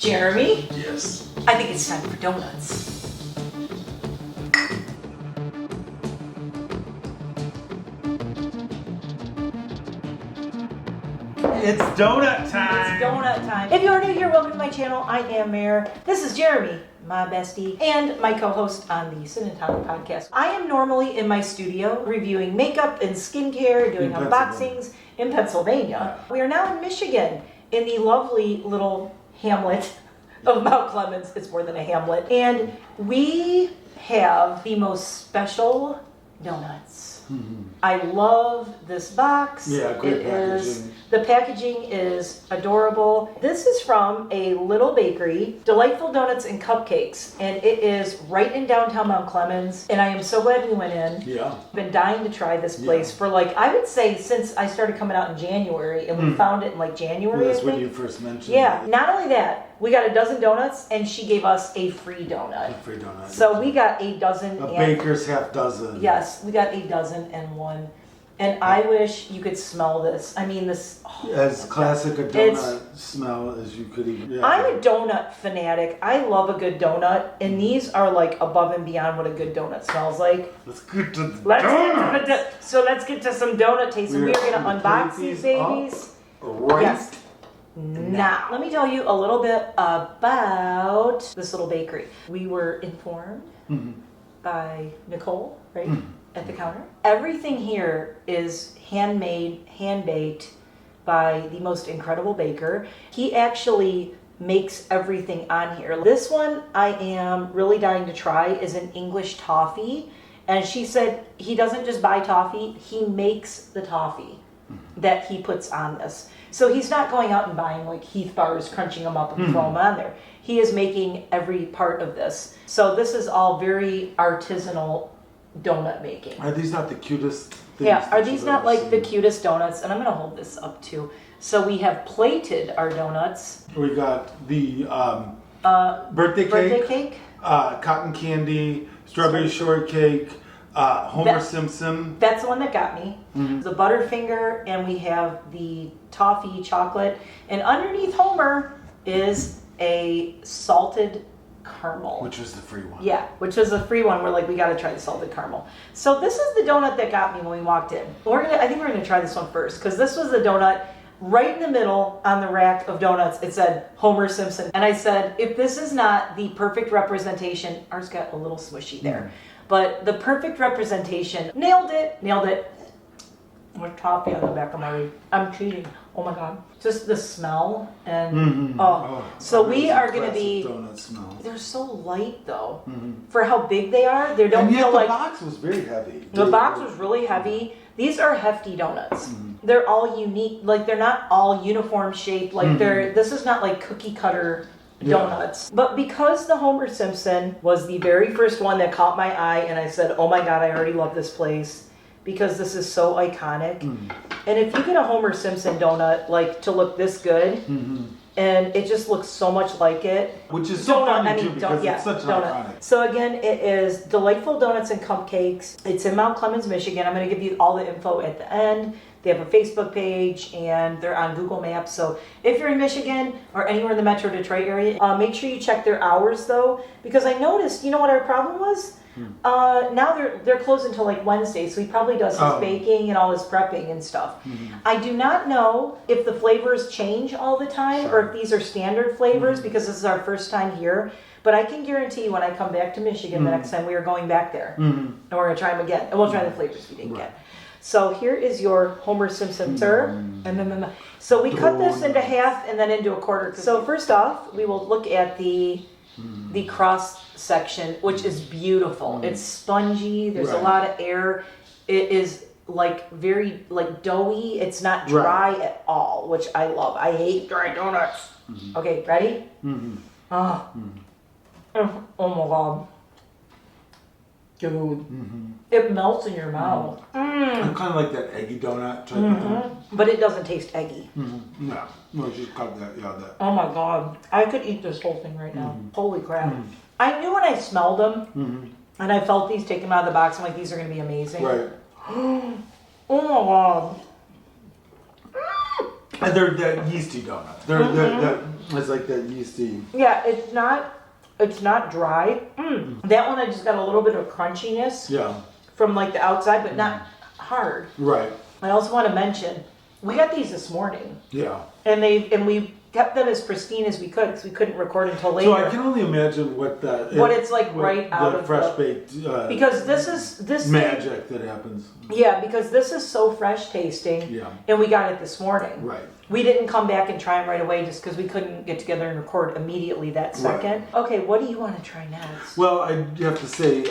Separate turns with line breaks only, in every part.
Jeremy?
Yes.
I think it's time for donuts.
It's donut time.
It's donut time. If you're new here, welcome to my channel. I am Mare. This is Jeremy, my bestie, and my co-host on the Sin and Tonic podcast. I am normally in my studio reviewing makeup and skincare, doing unboxings in Pennsylvania. We are now in Michigan, in the lovely little hamlet of Mount Clemens. It's more than a hamlet. And we have the most special donuts. I love this box.
Yeah, great packaging.
The packaging is adorable. This is from a little bakery, Delightful Donuts and Cupcakes, and it is right in downtown Mount Clemens. And I am so glad we went in.
Yeah.
I've been dying to try this place for I would say since I started coming out in January, and we found it in January.
That's when you first mentioned
it.
it.
Not only that, we got a dozen donuts, and she gave us a free donut.
A free donut.
So we got a dozen.
A baker's half dozen.
Yes, we got a dozen and one. And I wish you could smell this. I mean, this... Oh,
as classic a donut smell as you could even... Yeah.
I'm a donut fanatic. I love a good donut. And these are above and beyond what a good donut smells like.
Let's get to the donuts.
So let's get to some donut tasting. We're going to unbox these babies.
Right.
Yes. Now, let me tell you a little bit about this little bakery. We were informed by Nicole, right? At the counter. Everything here is handmade, hand-baked by the most incredible baker. He actually makes everything on here. This one I am really dying to try is an English toffee. And she said he doesn't just buy toffee, he makes the toffee that he puts on this. So he's not going out and buying Heath bars, crunching them up and throwing them on there. He is making every part of this. So this is all very artisanal donut making.
Are these not the cutest things?
Yeah, are these not the cutest donuts? And I'm gonna hold this up too. So we have plated our donuts.
We got the birthday cake, cotton candy, strawberry shortcake, Homer Simpson.
That's the one that got me. The Butterfinger, and we have the toffee chocolate. And underneath Homer is a salted caramel.
Which was the free one.
Yeah, which was a free one. We're we gotta try the salted caramel. So this is the donut that got me when we walked in. I think we're gonna try this one first, because this was the donut right in the middle on the rack of donuts. It said Homer Simpson. And I said, if this is not the perfect representation, ours got a little smushy there, but the perfect representation, nailed it. With toffee on the back of my, I'm cheating. Oh my God. Just the smell and so we are going to be,
donut smell.
They're so light though. For how big they are, they don't feel
the box was very heavy.
The box was really heavy. These are hefty donuts. They're all unique. They're not all uniform shaped. This is not cookie cutter donuts. But because the Homer Simpson was the very first one that caught my eye, and I said, oh my God, I already love this place, because this is so iconic. And if you get a Homer Simpson donut to look this good, and it just looks so much like it.
Which is so funny too, because it's such an iconic.
So again, it is Delightful Donuts and Cupcakes. It's in Mount Clemens, Michigan. I'm going to give you all the info at the end. They have a Facebook page, and they're on Google Maps. So if you're in Michigan or anywhere in the Metro Detroit area, make sure you check their hours though, because I noticed, you know what our problem was? Now they're closed until Wednesday, so he probably does his baking and all his prepping and stuff. I do not know if the flavors change all the time or if these are standard flavors, because this is our first time here. But I can guarantee you when I come back to Michigan the next time, we are going back there. And we're going to try them again. And we'll try the flavors we didn't get. So here is your Homer Simpson, sir. And then, so we cut this into half and then into a quarter. So first off, we will look at the cross section, which is beautiful. It's spongy. There's a lot of air. It is very doughy. It's not dry at all, which I love. I hate dry donuts. Okay, ready? Oh my God. Dude, it melts in your mouth.
I'm kind of like that eggy donut type of thing.
But it doesn't taste eggy.
No, just cut that.
Oh my God, I could eat this whole thing right now. Holy crap! I knew when I smelled them, and I felt these, take them out of the box. I'm like, these are gonna be amazing.
Right.
Oh my God.
And they're that yeasty donut. It's like that yeasty.
Yeah, it's not dry. That one I just got a little bit of crunchiness.
Yeah.
From like the outside, but not hard.
Right.
I also want to mention we got these this morning.
Yeah.
And we kept them as pristine as we could because we couldn't record until later.
So I can only imagine what
it's like right out of
fresh baked
because this
magic that happens.
Yeah, because this is so fresh tasting.
Yeah.
And we got it this morning.
Right.
We didn't come back and try them right away just because we couldn't get together and record immediately that second. Right. Okay, what do you want to try next?
Well, I have to say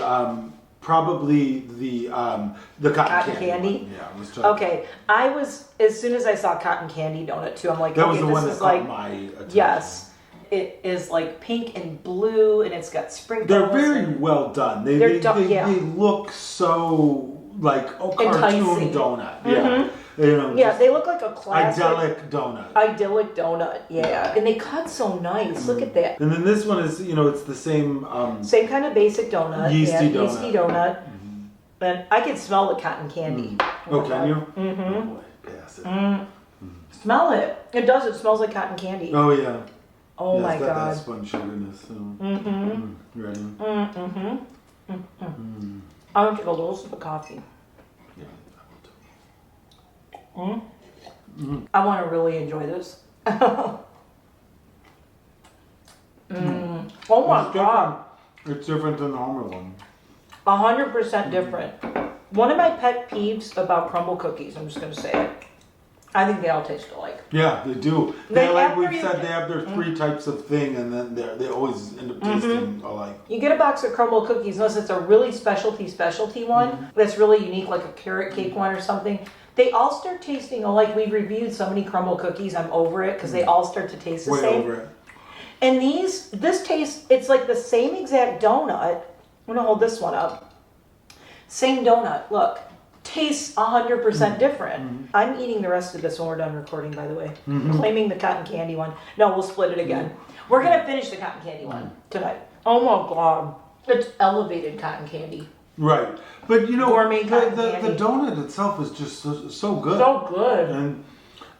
probably the cotton candy.
Yeah,
I was
okay. I was as soon as I saw cotton candy donut too. I'm like,
that
okay,
was the one that caught my attention.
Yes, it is like pink and blue, and it's got sprinkles.
They're very well done. They look so like cartoon
enticing.
Donut. Yeah. You know,
yeah, they look like a classic
idyllic donut.
Idyllic donut, yeah. And they cut so nice. Look at that.
And then this one is, it's the same.
Same kind of basic donut.
Yeasty donut.
Yeasty donut. And I can smell the cotton candy.
Oh, can you?
Mm-hmm.
Oh boy, pass it.
Smell it. It does. It smells like cotton candy.
Oh yeah.
Oh my
it's got
God.
that sponge sugarness. So. Ready?
I want to take a little sip of coffee. I want to really enjoy this. Oh my God.
It's different than the normal one.
100% different. One of my pet peeves about crumble cookies, I'm just going to say it. I think they all taste alike.
Yeah, they do. Like we've said, they have their three types of thing, and then they always end up tasting alike. You
get a box of crumble cookies, unless it's a really specialty one that's really unique, like a carrot cake one or something. They all start tasting alike. We've reviewed so many crumble cookies. I'm over it because they all start to taste the same.
Way over it.
And this tastes, it's like the same exact donut. I'm going to hold this one up. Same donut. Look. Tastes 100% different. I'm eating the rest of this when we're done recording, by the way. Claiming the cotton candy one. No, we'll split it again. We're going to finish the cotton candy one tonight. Oh my God. It's elevated cotton candy.
Right. But
gourmet
the donut itself is just so good.
So good.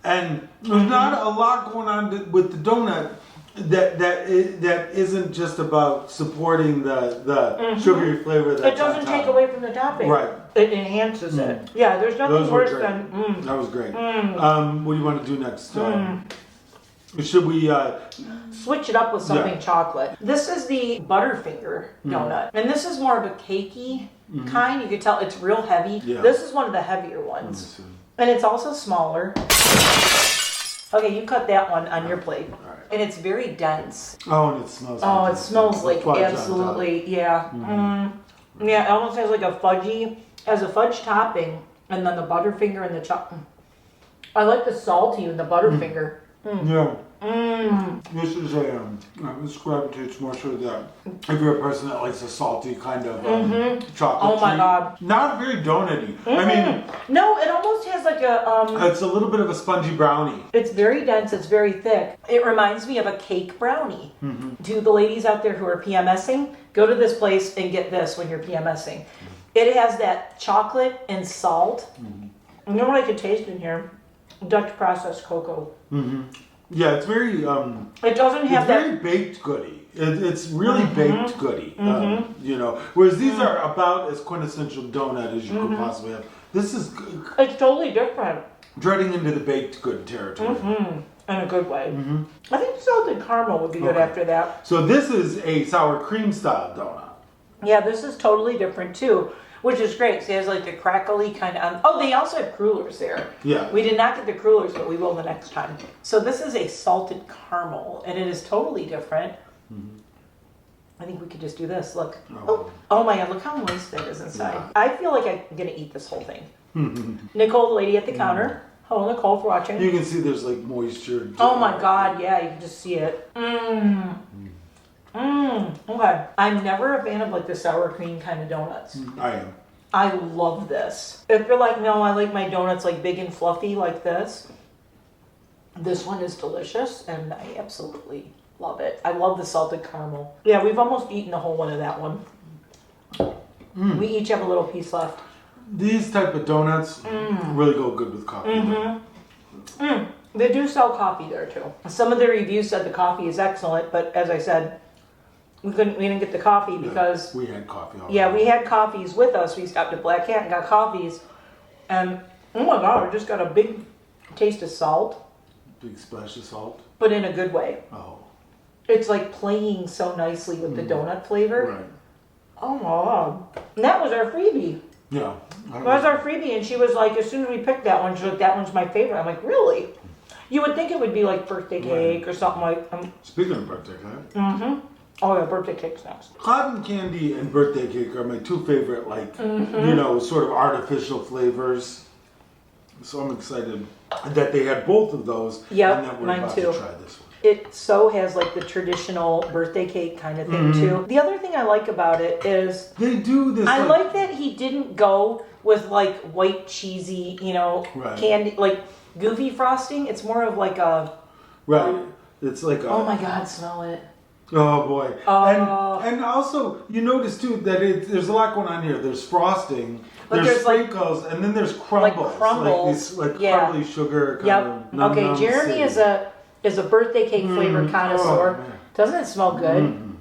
And there's not a lot going on with the donut that isn't just about supporting the sugary flavor.
It doesn't take away from the topping.
Right.
It enhances it. Yeah, there's nothing worse than.
That was great. What do you want to do next? Should we
switch it up with something chocolate? This is the Butterfinger donut, and this is more of a cakey kind. You can tell it's real heavy. Yeah. This is one of the heavier ones, and it's also smaller. Okay, you cut that one on your plate, and it's very dense.
Oh, and it smells.
Oh, it smells like absolutely, yeah. Yeah, it almost has like a fudgy, has a fudge topping, and then the Butterfinger and the chocolate. I like the salty in the Butterfinger.
Yeah. This is this gravitates more to that. If you're a person that likes a salty kind of chocolate.
Oh my God.
Not very donutty. I mean.
No, it almost has like a.
It's a little bit of a spongy brownie.
It's very dense. It's very thick. It reminds me of a cake brownie. To the ladies out there who are PMSing, go to this place and get this when you're PMSing. It has that chocolate and salt. You know what I could taste in here? Dutch processed cocoa.
Yeah, it's very.
It doesn't have that.
It's very baked goody. It's really baked goody. Whereas these are about as quintessential donut as you could possibly have. This is.
It's totally different.
Dreading into the baked good territory.
In a good way. I think salted caramel would be good after that.
So this is a sour cream style donut.
Yeah, this is totally different too. Which is great. So it has like the crackly kind of. Oh, they also have crullers there.
Yeah.
We did not get the crullers, but we will the next time. So this is a salted caramel, and it is totally different. I think we could just do this. Look. Oh my God! Look how moist that is inside. Yeah. I feel like I'm gonna eat this whole thing. Nicole, the lady at the counter. Hello, Nicole, for watching.
You can see there's like moisture.
Oh my God! Yeah, you can just see it. Okay. I'm never a fan of like the sour cream kind of donuts.
I am.
I love this. If you're like, no, I like my donuts like big and fluffy like this. This one is delicious and I absolutely love it. I love the salted caramel. Yeah, we've almost eaten the whole one of that one. We each have a little piece left.
These type of donuts really go good with coffee.
They do sell coffee there too. Some of the reviews said the coffee is excellent, but as I said, we didn't get the coffee because
we had coffee already.
yeah, we had coffees with us. We stopped at Black Cat and got coffees, and oh my god, I just got a big taste of salt.
Big splash of salt.
But in a good way.
Oh.
It's like playing so nicely with the donut flavor.
Right.
Oh my god. And that was our freebie.
Yeah.
That was our freebie, and she was like, as soon as we picked that one, she's like, that one's my favorite. I'm like, really? You would think it would be like birthday cake or something like.
Speaking of birthday cake.
Mm-hmm. Oh yeah, birthday cake's next.
Cotton candy and birthday cake are my two favorite, like, you know, sort of artificial flavors. So I'm excited that they had both of those.
Yep,
and that we're
mine
about
too.
to try this one.
It so has like the traditional birthday cake kind of thing too. The other thing I like about it is
They do this.
I like that he didn't go with like white cheesy, you know, candy, like goofy frosting. It's more of like a
Right. It's like a.
oh my god, smell it.
Oh boy.
Oh.
And also you notice too that there's a lot going on here. There's frosting,
But
there's
there's,
sprinkles, and then there's crumbles.
Like crumbles.
Like these like
Yeah.
crumbly sugar kind
Yep.
of num
Okay,
num
Jeremy
city.
is a birthday cake flavored connoisseur.
Oh, man.
Doesn't it smell good?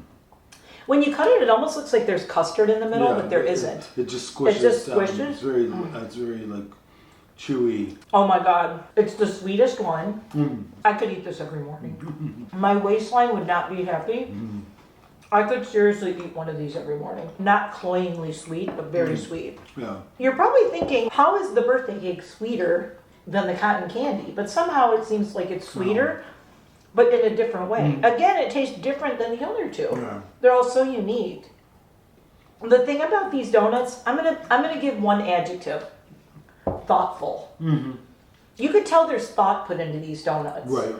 When you cut it almost looks like there's custard in the middle, but there isn't.
It just squishes.
It just
down.
squishes?
It's very like chewy.
Oh my god, it's the sweetest one. I could eat this every morning. My waistline would not be happy. I could seriously eat one of these every morning. Not cloyingly sweet, but very sweet.
Yeah.
You're probably thinking, how is the birthday cake sweeter than the cotton candy? But somehow it seems like it's sweeter, but in a different way. Again, it tastes different than the other two.
Yeah.
They're all so unique. The thing about these donuts, I'm gonna give one adjective: thoughtful. You could tell there's thought put into these donuts.
Right.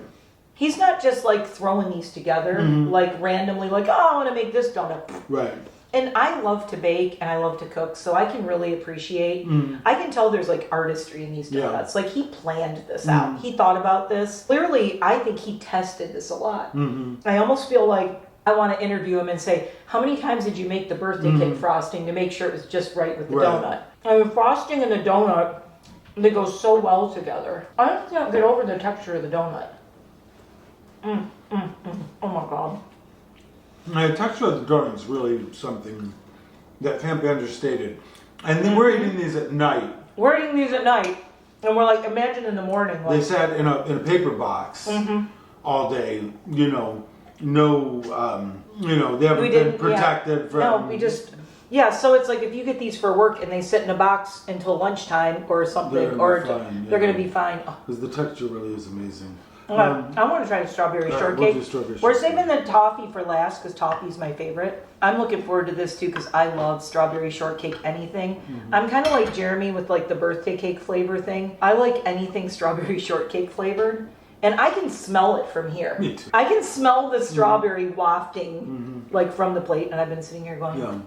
He's not just like throwing these together like randomly, like, oh, I want to make this donut.
Right.
And I love to bake and I love to cook, so I can really appreciate. I can tell there's like artistry in these donuts. Like he planned this out. He thought about this. Clearly, I think he tested this a lot. I almost feel like I want to interview him and say, how many times did you make the birthday cake frosting to make sure it was just right with the donut? I mean, frosting and the donut, they go so well together. I just can't get over the texture of the donut. Oh my god.
The texture of the donut is really something that can't be understated. And then we're eating these at night.
We're eating these at night, and we're like, imagine in the morning. Like,
They sat in a paper box all day. You know, no, they haven't been protected from.
No, we just. Yeah, so it's like if you get these for work and they sit in a box until lunchtime or something,
They're
going to be fine.
Because the texture really is amazing.
I want to try the strawberry shortcake.
We'll do strawberry
We're
shortcake.
saving the toffee for last because toffee's my favorite. I'm looking forward to this too because I love strawberry shortcake anything. I'm kind of like Jeremy with like the birthday cake flavor thing. I like anything strawberry shortcake flavored. And I can smell it from here.
Me too.
I can smell the strawberry wafting like from the plate, and I've been sitting here going,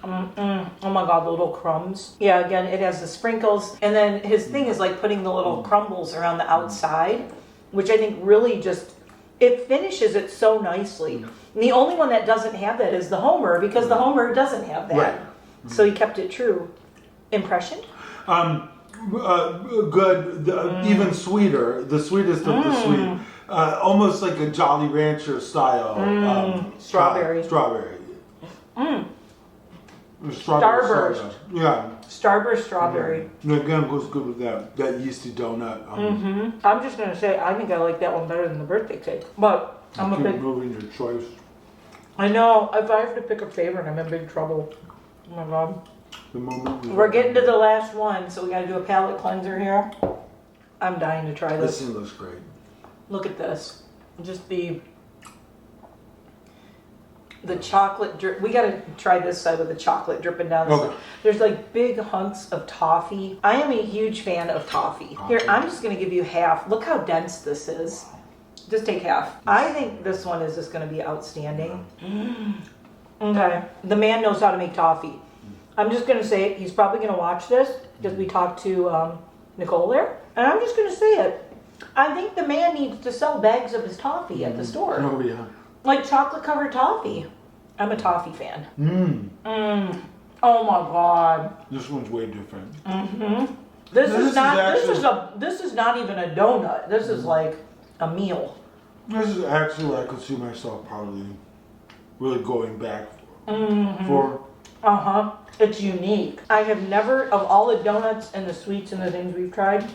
oh my god, the little crumbs. Yeah, again, it has the sprinkles. And then his thing is like putting the little crumbles around the outside, which I think really just, it finishes it so nicely. And the only one that doesn't have that is the Homer, because the Homer doesn't have that.
Right.
So he kept it true. Impression?
Good, even sweeter, the sweetest of the sweet. Almost like a Jolly Rancher style.
Strawberry.
Strawberry.
Starburst.
Soda. Yeah.
Starburst strawberry.
And again, goes good with that yeasty donut.
I'm just going to say, I think I like that one better than the birthday cake. But I'm a
keep
big...
moving your choice.
I know. If I have to pick a favorite, I'm in big trouble. Oh my god.
The moment
We're getting to the last one, so we got to do a palate cleanser here. I'm dying to try
This
this.
thing looks great.
Look at this. Just the chocolate drip. We got to try this side with the chocolate dripping down.
Okay.
There's like big hunks of toffee. I am a huge fan of toffee. Here, I'm just going to give you half. Look how dense this is. Just take half. I think this one is just going to be outstanding. Okay. The man knows how to make toffee. I'm just going to say it. He's probably going to watch this because we talked to Nicole there. And I'm just going to say it. I think the man needs to sell bags of his toffee at the store.
Oh, yeah.
Like chocolate covered toffee. I'm a toffee fan. Oh my god.
This one's way different.
This
This
is
is
not.
actually-
This is not even a donut. This is like a meal.
This is actually what I could see myself probably really going back
Mm-hmm.
for.
It's unique. I have never, of all the donuts and the sweets and the things we've tried,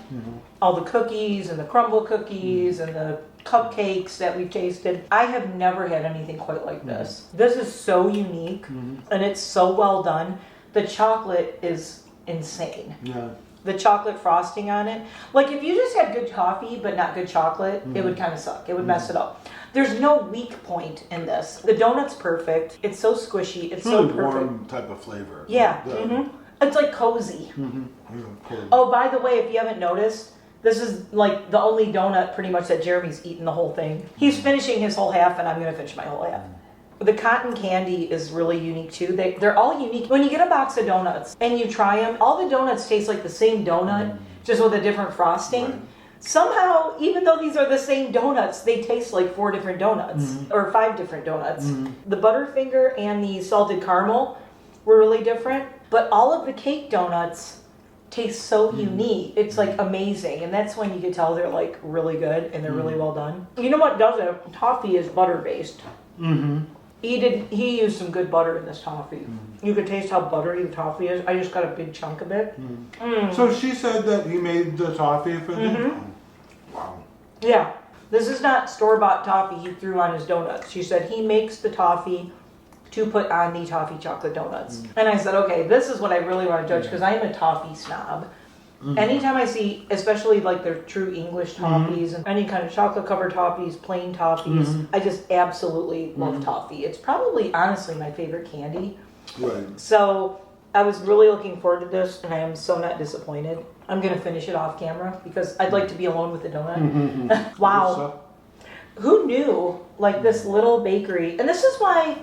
all the cookies and the crumble cookies and the cupcakes that we've tasted, I have never had anything quite like this. This is so unique and it's so well done. The chocolate is insane.
Yeah.
The chocolate frosting on it. Like if you just had good coffee but not good chocolate, it would kind of suck. It would mess it up. There's no weak point in this. The donut's perfect. It's so squishy. It's so
Really
perfect.
warm type of flavor.
Yeah.
The-
It's like cozy.
Yeah, cool.
Oh, by the way, if you haven't noticed, this is like the only donut pretty much that Jeremy's eaten the whole thing. He's finishing his whole half and I'm going to finish my whole half. The cotton candy is really unique too. They're all unique. When you get a box of donuts and you try them, all the donuts taste like the same donut, just with a different frosting.
Right.
Somehow, even though these are the same donuts, they taste like 4 different donuts or 5 different donuts. The Butterfinger and the salted caramel were really different, but all of the cake donuts taste so unique. It's like amazing, and that's when you can tell they're like really good and they're really well done. You know what does it? Toffee is butter based. He used some good butter in this toffee. You could taste how buttery the toffee is. I just got a big chunk of it.
So she said that he made the toffee for them? Wow.
Yeah, this is not store-bought toffee he threw on his donuts. She said he makes the toffee to put on the toffee chocolate donuts. And I said, okay, this is what I really want to judge because I am a toffee snob. Anytime I see, especially like their true English toffees and any kind of chocolate covered toffees, plain toffees, I just absolutely love toffee. It's probably honestly my favorite candy.
Right.
So I was really looking forward to this and I am so not disappointed. I'm going to finish it off camera because I'd like to be alone with the donut. Wow. Who knew like this little bakery, and this is why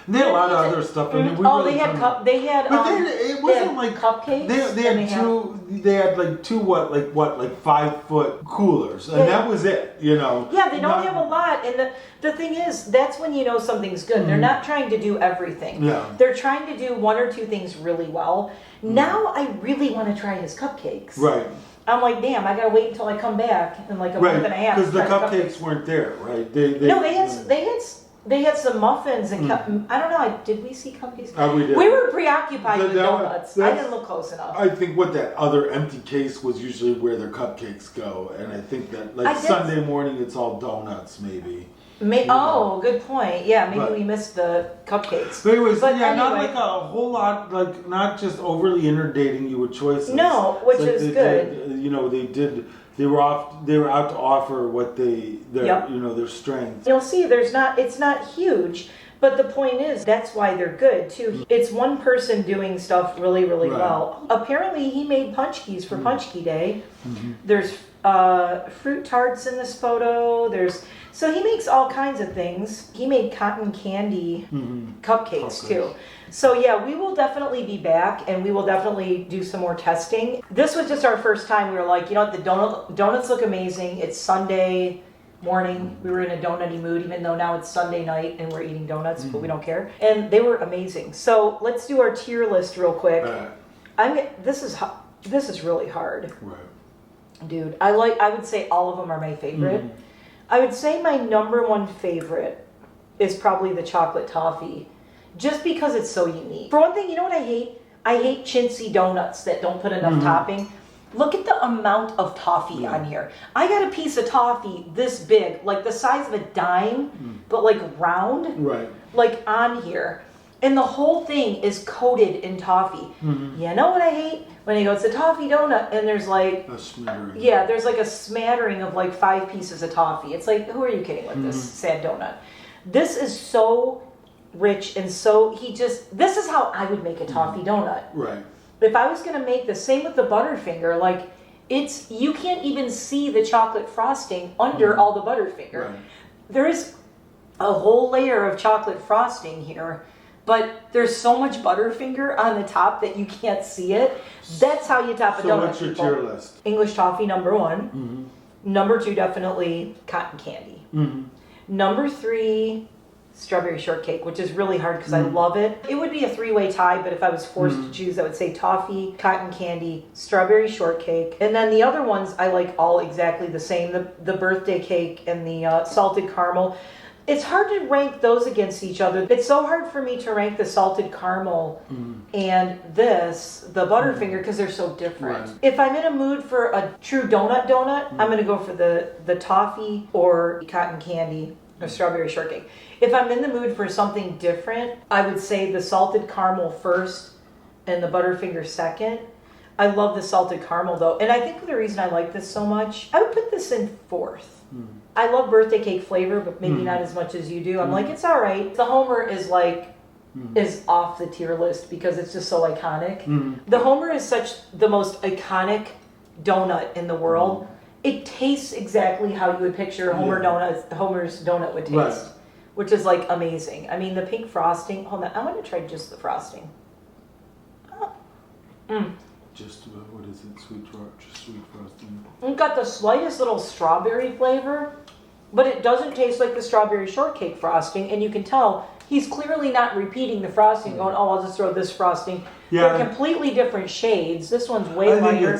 They had a lot of other stuff. I mean, we really
they had
couldn't-
they had
But then it wasn't like
cupcakes.
They
and
had two. They had like two 5-foot coolers, and that was it. You know.
Yeah, they don't have a lot, and the thing is, that's when you know something's good. They're not trying to do everything.
Yeah.
They're trying to do 1 or 2 things really well. Now I really want to try his cupcakes.
Right.
I'm like, damn, I gotta wait until I come back in like a month and a half.
Because the
to try
cupcakes weren't there, right?
No, they had some muffins and I don't know. Did we see cupcakes?
We did.
We were preoccupied with
That-
donuts. I
that's-
didn't look close enough.
I think what that other empty case was usually where their cupcakes go, and I think that
I
like
did-
Sunday morning it's all donuts maybe.
Oh, good point. Yeah, maybe
But-
we missed the cupcakes.
But anyways, not
anyway.
like a whole lot, like not just overly inundating you with choices.
No, which
It's like
is
they
good.
did, you know, they were out to offer what their strengths.
You'll see it's not huge, but the point is that's why they're good too. It's one person doing stuff really, really
Right.
well. Apparently he made punch keys for Punch Key Day. There's fruit tarts in this photo. So he makes all kinds of things. He made cotton candy cupcakes too. So yeah, we will definitely be back and we will definitely do some more testing. This was just our first time. We were like, you know what, the donuts look amazing. It's Sunday morning. We were in a donutty mood, even though now it's Sunday night and we're eating donuts, but we don't care. And they were amazing. So let's do our tier list real quick. This is really hard.
Right.
Dude, I would say all of them are my favorite. I would say my number 1 favorite is probably the chocolate toffee, just because it's so unique. For one thing, you know what I hate? I hate chintzy donuts that don't put enough topping. Look at the amount of toffee on here. I got a piece of toffee this big, like the size of a dime, but like round,
Right.
like on here. And the whole thing is coated in toffee. You know what I hate? When you go, it's a toffee donut, and there's like
A smattering.
yeah, there's like a smattering of like 5 pieces of toffee. It's like, who are you kidding with this sad donut? This is so rich and so this is how I would make a toffee donut.
Right.
If I was gonna make the same with the Butterfinger, like you can't even see the chocolate frosting under all the Butterfinger.
Right.
There is a whole layer of chocolate frosting here, but there's so much Butterfinger on the top that you can't see it. That's how you top a donut.
So what's your
people.
tier list?
English toffee, number 1. Number 2, definitely cotton candy. Number 3, strawberry shortcake, which is really hard because I love it. It would be a three-way tie, but if I was forced to choose, I would say toffee, cotton candy, strawberry shortcake. And then the other ones I like all exactly the same, the birthday cake and the salted caramel. It's hard to rank those against each other. It's so hard for me to rank the salted caramel and the Butterfinger because they're so different.
Right.
If I'm in a mood for a true donut, I'm going to go for the toffee or cotton candy or strawberry shortcake. If I'm in the mood for something different, I would say the salted caramel first and the Butterfinger second. I love the salted caramel though. And I think the reason I like this so much, I would put this in fourth. I love birthday cake flavor, but maybe not as much as you do. I'm like, it's all right. The Homer is like, is off the tier list because it's just so iconic. The Homer is the most iconic donut in the world. It tastes exactly how you would picture Homer's donut would taste, which is like amazing. I mean, the pink frosting. Hold on, I want to try just the frosting.
Just what is it? Just sweet frosting.
It's got the slightest little strawberry flavor, but it doesn't taste like the strawberry shortcake frosting, and you can tell he's clearly not repeating the frosting, going, "Oh, I'll just throw this frosting."
Yeah,
they're completely different shades. This one's way lighter.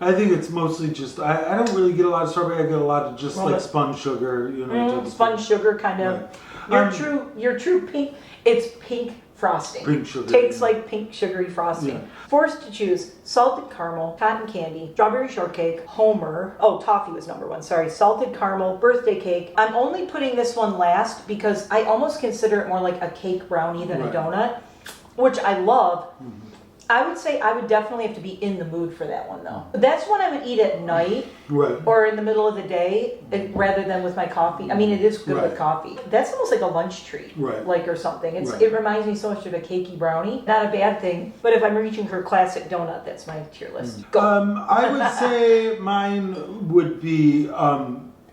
I think it's mostly just I don't really get a lot of strawberry. I get a lot of just like spun sugar, you know.
Spun sugar kind of.
Right.
Your true pink. It's pink frosting.
Pink sugar.
Tastes like pink sugary frosting.
Yeah.
Forced to choose salted caramel, cotton candy, strawberry shortcake, Homer. Oh, toffee was number one. Sorry. Salted caramel, birthday cake. I'm only putting this one last because I almost consider it more like a cake brownie than a donut, which I love. I would say I would definitely have to be in the mood for that one though. That's one I would eat at night or in the middle of the day rather than with my coffee. I mean, it is good with coffee. That's almost like a lunch treat, like or something. It reminds me so much of a cakey brownie. Not a bad thing, but if I'm reaching for classic donut, that's my tier list. Go.
I would say mine would be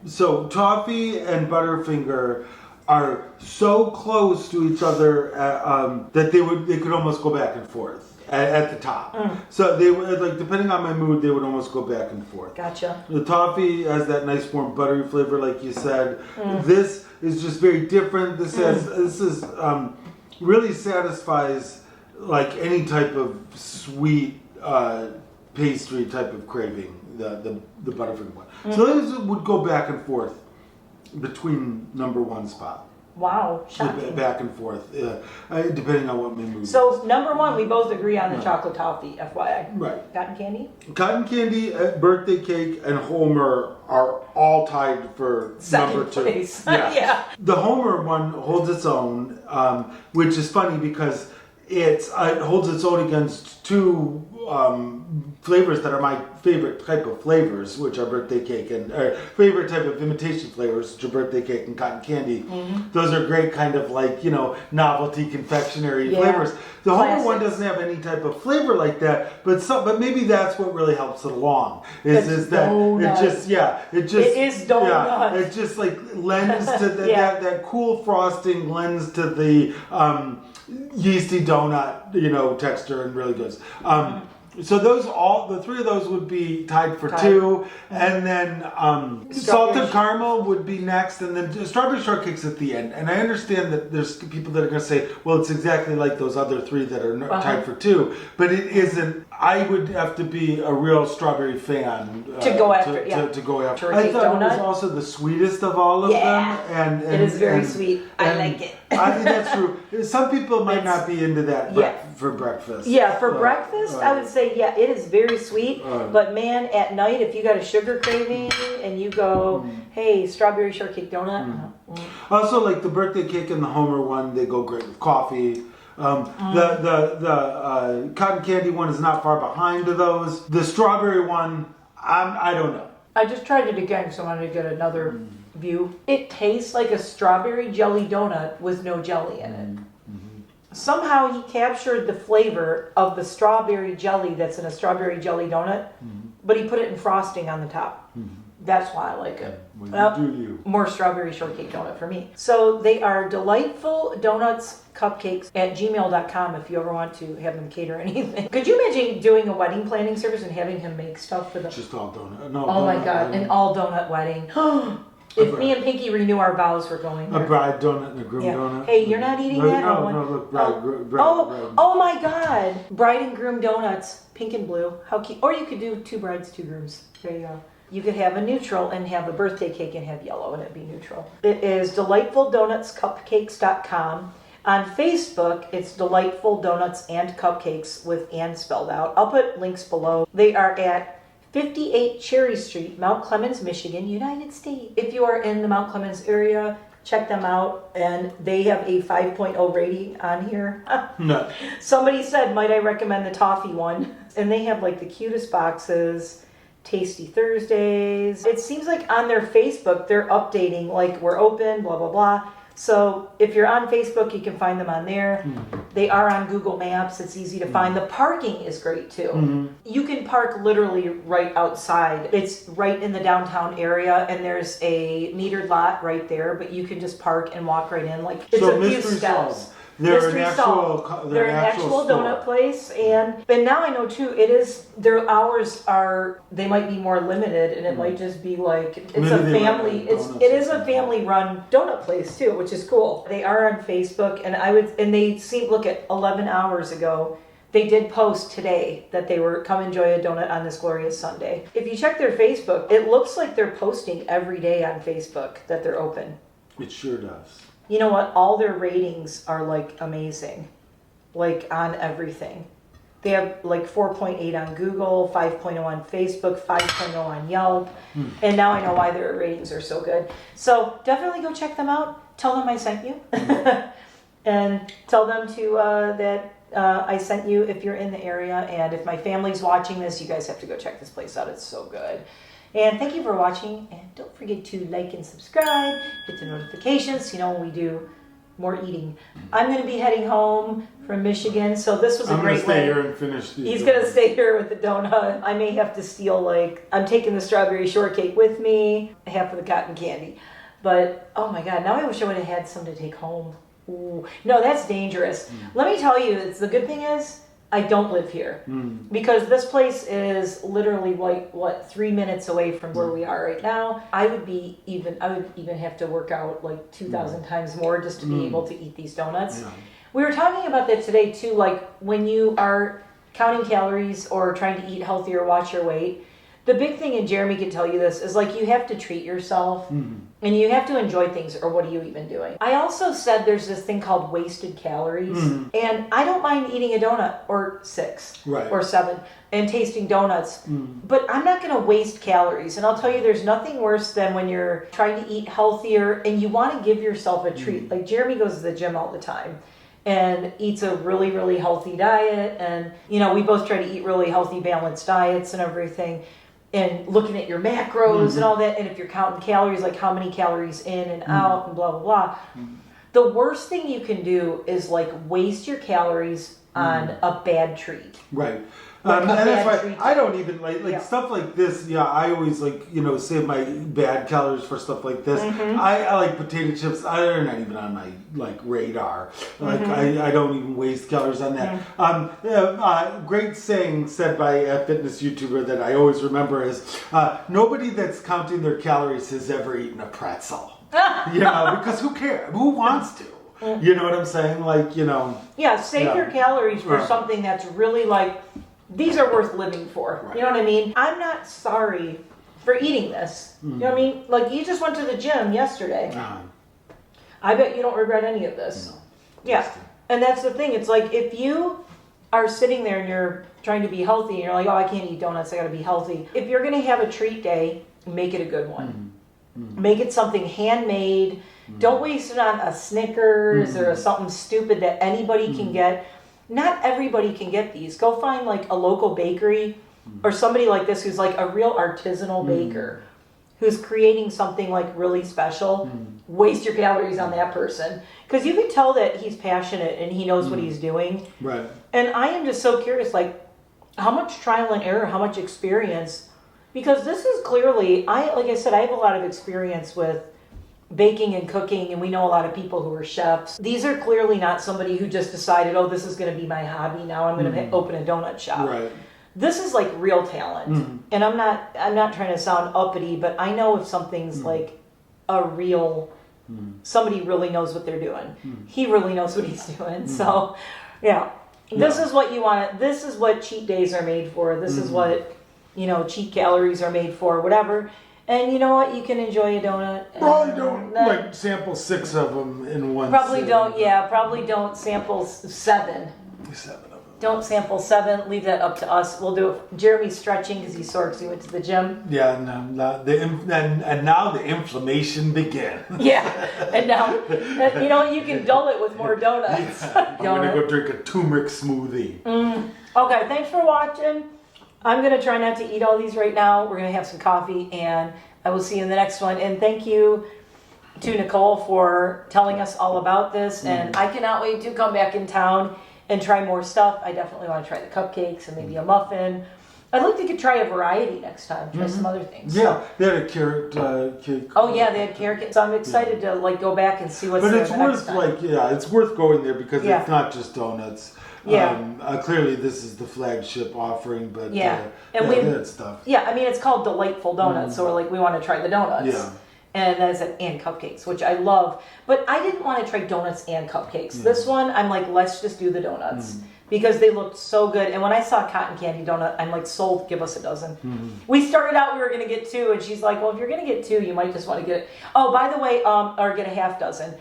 so toffee and Butterfinger are so close to each other that they could almost go back and forth. At the top. So they would, like, depending on my mood, they would almost go back and forth.
Gotcha.
The toffee has that nice warm buttery flavor, like you said. This is just very different. This really satisfies like any type of sweet pastry type of craving, the Butterfinger one. So those would go back and forth between number one spot.
Wow, shocking.
Back and forth, depending on what my mood is.
So number one, we both agree on the chocolate toffee, FYI.
Right.
Cotton candy?
Cotton candy, birthday cake, and Homer are all tied for
Second
number two.
place.
Yeah.
Yeah.
The Homer one holds its own, which is funny because it holds its own against two flavors that are my favorite type of flavors, which are birthday cake and favorite type of imitation flavors, which are birthday cake and cotton candy. Those are great kind of like, you know, novelty confectionery flavors. The Homer one doesn't have any type of flavor like that, but maybe that's what really helps it along. Is that donut. It is donut. Yeah, it just like lends to that cool frosting lends to the yeasty donut, you know, texture and really good. So the three of those would be tied for two, and then salted caramel would be next, and then strawberry shortcake's at the end. And I understand that there's people that are going to say, well, it's exactly like those other three that are tied for two, but it isn't. I would have to be a real strawberry fan
to go after.
To go after.
I thought
it was also the sweetest of all of them, and
it is very sweet. I like it.
I think that's true. Some people might not be into that for breakfast.
Yeah, for breakfast, I would say, it is very sweet. But man, at night, if you got a sugar craving and you go, hey, strawberry shortcake donut.
Also, like the birthday cake and the Homer one, they go great with coffee. The cotton candy one is not far behind to those. The strawberry one, I don't know.
I just tried it again, so I wanted to get another view. It tastes like a strawberry jelly donut with no jelly in it. Somehow he captured the flavor of the strawberry jelly that's in a strawberry jelly donut, but he put it in frosting on the top. That's why I like it. More strawberry shortcake donut for me. So they are delightful donuts cupcakes at gmail.com if you ever want to have them cater anything. Could you imagine doing a wedding planning service and having him make stuff for the...
Just all donut. No,
oh my God, an all donut wedding. If me and Pinky renew our vows, we're going
A
there.
bride donut and a groom
Yeah.
donut.
Hey, you're not eating that?
No,
No,
look, bride.
Oh my God! Bride and groom donuts, pink and blue. How cute! Or you could do 2 brides, 2 grooms. There you go. You could have a neutral and have a birthday cake and have yellow and it'd be neutral. It is delightfuldonutscupcakes.com. On Facebook, it's Delightful Donuts and Cupcakes with "and" spelled out. I'll put links below. They are at 58 Cherry Street, Mount Clemens, Michigan, United States. If you are in the Mount Clemens area, check them out. And they have a 5.0 rating on here.
No.
Somebody said, might I recommend the toffee one? And they have like the cutest boxes. Tasty Thursdays. It seems like on their Facebook, they're updating like we're open, blah, blah, blah. So if you're on Facebook, you can find them on there. They are on Google Maps. It's easy to find. The parking is great too. You can park literally right outside. It's right in the downtown area and there's a metered lot right there, but you can just park and walk right in. Like it's a few steps.
They're an actual
donut place, and now I know too. It is their hours are they might be more limited, and it might just be like it's
Maybe
a family. It is a family run donut place too, which is cool. They are on Facebook, and they seem look at 11 hours ago. They did post today that they were come enjoy a donut on this glorious Sunday. If you check their Facebook, it looks like they're posting every day on Facebook that they're open.
It sure does.
You know what? All their ratings are like amazing, like on everything. They have like 4.8 on Google, 5.0 on Facebook, 5.0 on Yelp. And now I know why their ratings are so good. So definitely go check them out. Tell them I sent you. And tell them that I sent you if you're in the area. And if my family's watching this, you guys have to go check this place out. It's so good. And thank you for watching, and don't forget to like and subscribe, hit the notifications, when we do more eating. I'm going to be heading home from Michigan, so this was a great way.
I'm going to stay here and finish these.
He's going to stay here with the donut. I may have to steal, I'm taking the strawberry shortcake with me, half of the cotton candy. But, oh my God, now I wish I would have had some to take home. Ooh. No, that's dangerous. Let me tell you, the good thing is, I don't live here because this place is literally 3 minutes away from where we are right now. I would even have to work out 2,000 times more just to be able to eat these donuts. Yeah. We were talking about that today too, when you are counting calories or trying to eat healthy or watch your weight. The big thing, and Jeremy can tell you this, is you have to treat yourself and you have to enjoy things, or what are you even doing? I also said there's this thing called wasted calories, and I don't mind eating a donut or 6 or 7 and tasting donuts, but I'm not going to waste calories. And I'll tell you, there's nothing worse than when you're trying to eat healthier and you want to give yourself a treat. Jeremy goes to the gym all the time and eats a really, really healthy diet. And, we both try to eat really healthy, balanced diets and everything. And looking at your macros and all that, and if you're counting calories, how many calories in and out and blah, blah, blah. The worst thing you can do is waste your calories on a bad treat.
Right. And that's why I don't even stuff like this. Yeah, I always save my bad calories for stuff like this. I like potato chips. They're not even on my radar. I don't even waste calories on that. Great saying said by a fitness YouTuber that I always remember is nobody that's counting their calories has ever eaten a pretzel. Because who cares? Who wants to? You know what I'm saying?
Yeah, save your calories for something that's really these are worth living for. Right. You know what I mean? I'm not sorry for eating this. You know what I mean? You just went to the gym yesterday. I bet you don't regret any of this. No. Yeah. And that's the thing. It's if you are sitting there and you're trying to be healthy and you're oh, I can't eat donuts, I gotta be healthy. If you're gonna have a treat day, make it a good one. Make it something handmade. Don't waste it on a Snickers or something stupid that anybody can get. Not everybody can get these. Go find a local bakery or somebody like this who's a real artisanal baker who's creating something really special. Waste your calories on that person. Because you can tell that he's passionate and he knows what he's doing. Right. And I am just so curious, how much trial and error, how much experience. Because this is clearly, like I said, I have a lot of experience with baking and cooking, and we know a lot of people who are chefs. These are clearly not somebody who just decided, oh, this is going to be my hobby. Now I'm going to open a donut shop. Right. This is real talent. And I'm not trying to sound uppity, but I know if something's a real, somebody really knows what they're doing. He really knows what he's doing. So, yeah. This is what you want. This is what cheat days are made for. This is what, cheat calories are made for, whatever. And you know what? You can enjoy a donut.
Probably don't like sample 6 of them in one.
Probably
sitting.
don't. Yeah, probably don't sample 7.
7 of them.
Don't sample 7. Leave that up to us. We'll do it. Jeremy's stretching because he's sore because he went to the gym.
Yeah, and now the inflammation began.
Yeah, and now you can dull it with more donuts.
I'm gonna go drink a turmeric smoothie.
Okay, thanks for watching. I'm gonna try not to eat all these right now. We're gonna have some coffee, and I will see you in the next one. And thank you to Nicole for telling us all about this. And I cannot wait to come back in town and try more stuff. I definitely want to try the cupcakes and maybe a muffin. I'd like to try a variety next time. Try some other things.
Yeah, they had a carrot cake.
Oh yeah, they had carrot cake. So I'm excited to go back and see what's there
But it's
next time.
it's worth going there because it's not just donuts.
Yeah.
Clearly this is the flagship offering, but
we
had stuff.
Yeah, I mean it's called Delightful Donuts, so we want to try the donuts.
Yeah.
And then it said and cupcakes, which I love. But I didn't want to try donuts and cupcakes. This one, I'm like, let's just do the donuts. Because they looked so good. And when I saw cotton candy donut, I'm like, sold, give us a dozen. We started out, we were going to get 2. And she's like, well, if you're going to get 2, you might just want to get it. Oh, by the way, or get a half dozen.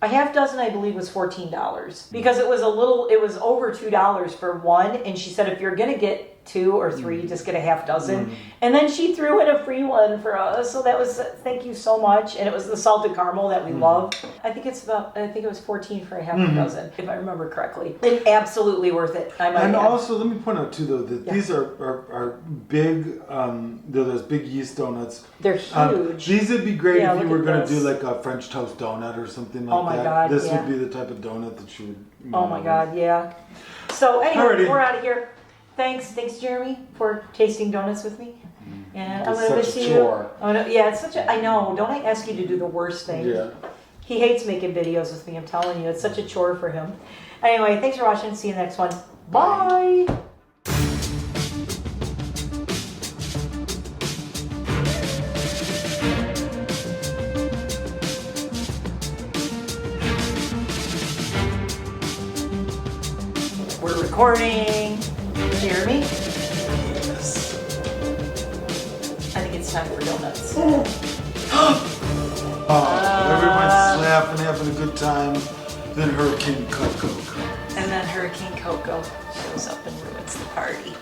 A half dozen, I believe, was $14. Because it was over $2 for one. And she said, if you're going to get 2 or 3, just get a half dozen. And then she threw in a free one for us. So that was, thank you so much. And it was the salted caramel that we love. I think it was 14 for a half a dozen, if I remember correctly. And absolutely worth it.
And also, let me point out too, though, that these are big, they're those big yeast donuts.
They're huge.
These would be great if you were going to
this.
do like a French toast donut or something like that.
Oh my God,
This would be the type of donut that you would.
Oh my God, yeah. So anyway,
Alrighty.
we're out of here. Thanks, Jeremy, for tasting donuts with me. And I'm gonna miss you.
Chore.
It's such a. I know. Don't I ask you to do the worst thing?
Yeah.
He hates making videos with me. I'm telling you, it's such a chore for him. Anyway, thanks for watching. See you next one. Bye. We're recording. Jeremy?
Yes.
I think it's time for donuts.
Everyone's laughing, having a good time. Then Hurricane Coco comes.
And then Hurricane Coco shows up and ruins the party.